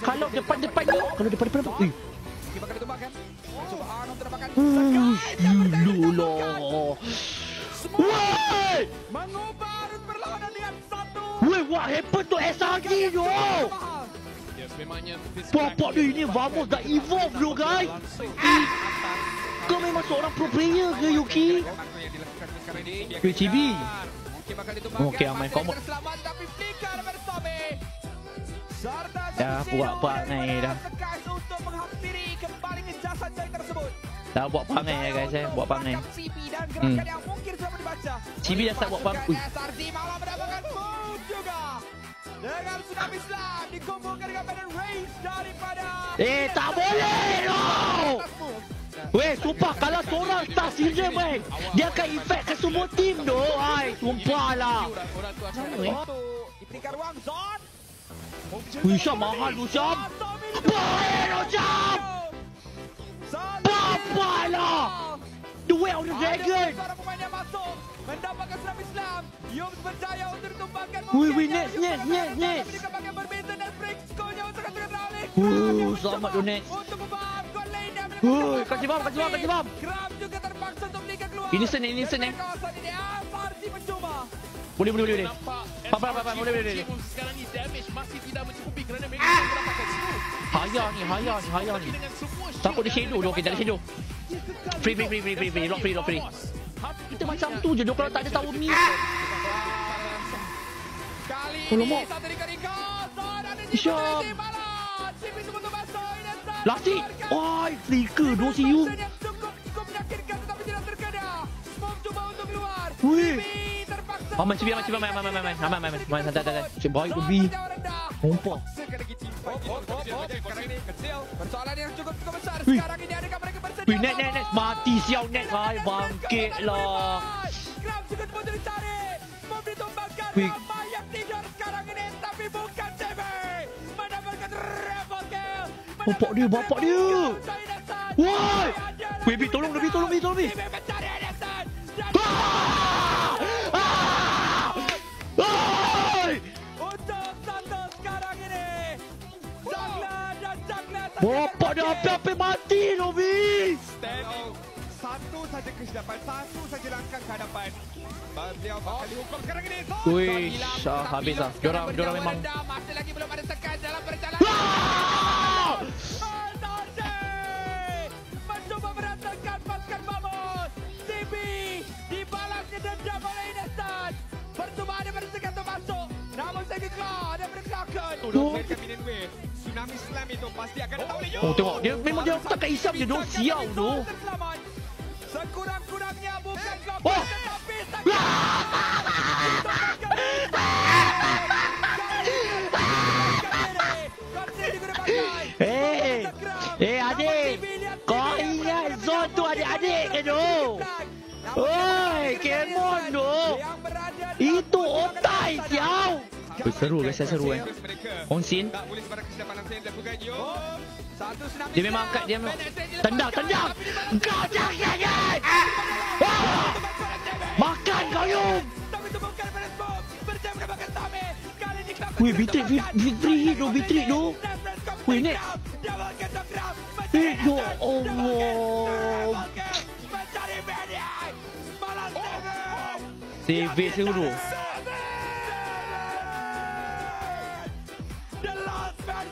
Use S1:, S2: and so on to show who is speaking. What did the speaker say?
S1: Kalau depan-depan ni, kalau depan-depan apa?
S2: Bakal ditumbangkan. Coba Arnold terdapatkan.
S1: Lululah. Woi!
S2: Mengubah arus perlawanan dengan satu.
S1: Woi, what happened to SRG tu? Bapak dia ini Vamos dah evolve tu guys. Kau memang seorang pro player ke Yuki? QCB. Okey, aman komod. Dah buat perangai dah. Dah buat perangai ya guys buat perangai. CB dah start buat perangai. Dengan tsunami Islam dikumpulkan dengan badan race daripada tak boleh no. Weh, sumpah kalau seorang start season weh, dia akan efek ke semua tim tu. Ai, sumpahlah.
S2: Diberikan ruang zone.
S1: Wih, Syam mahal tu Syam. Boleh tu Syam. Bapalah. The way of the dragon.
S2: Seorang pemain yang masuk mendapatkan tsunami Islam. Yums berjaya untuk ditumbangkan.
S1: Wih, next.
S2: Dikembangkan berbeza dan break skornya untuk katakan Raleigh.
S1: Selamat tu next.
S2: Untuk memaham gol lain dan
S1: Woi, kasih bam.
S2: Kram juga terpaksa untuk berikan keluar.
S1: Innocent
S2: Kawasan ini Farsi mencuba.
S1: Boleh. Apa, boleh.
S3: Sekarang ni damage masih tidak mencukupi kerana mereka mendapatkan skill.
S1: Haya ni. Takut dia shadow tu. Okey, tak ada shadow. Free. Lock free. Kita macam tu je. Kalau tak ada tower mid.
S2: Kali
S1: Oh,
S2: ini
S1: lemok.
S2: satu Rika.
S1: Syam. Lasik. Oi, flicker do see you.
S2: Cukup meyakinkan tetapi tidak terkena. Smoke cuba untuk keluar.
S1: Wih.
S2: Terpaksa.
S1: Aman, main. Santai. Cik baik tu B. Pompa.
S2: Persoalan yang cukup besar.
S1: Wih.
S2: Sekarang ini adakah mereka bersedia?
S1: Wih, net. Mati siau net. Hai, bangkit lah.
S2: Kram juga betul dicari. Smoke ditumbangkan.
S1: Wih.
S2: Ramai yang tidur sekarang ini. Tapi bukan TV. Mendapatkan triple kill.
S1: Bapak dia. Woi. Wih, B tolong.
S2: TV mencari Anderson. Untuk satu sekarang ini. Jagla.
S1: Bapak dia hampir mati tu B.
S2: Satu saja kesilapan, satu saja langkah ke hadapan. Beliau bakal dihukum sekarang ini.
S1: Wih, habis lah. Diorang memang.
S2: Masih lagi belum ada tekan dalam perjalanan. Mencoba berantakan pasukan Vamos. CB dibalasnya dendam oleh Inesan. Percobaan daripada sekat untuk masuk. Namun saya keluar dan berkelakon. Tsunami Islam itu pasti akan datang oleh Yums.
S1: Oh, tengok. Dia memang dia tak isap je tu. Siau tu.
S2: Sekurang-kurangnya bukan kau
S1: Oh.
S2: tetapi
S1: adik. Kau ingat zone tu adik-adik ke tu? Oi, Kemon tu. Itu otai siau. Seru guys, On scene. Dia memang angkat, dia memang tendang. Kau jangan. Makan kau Yum. Wih, victory hit tu. Wih, ni. Ya Allah. TV seru.
S2: The last man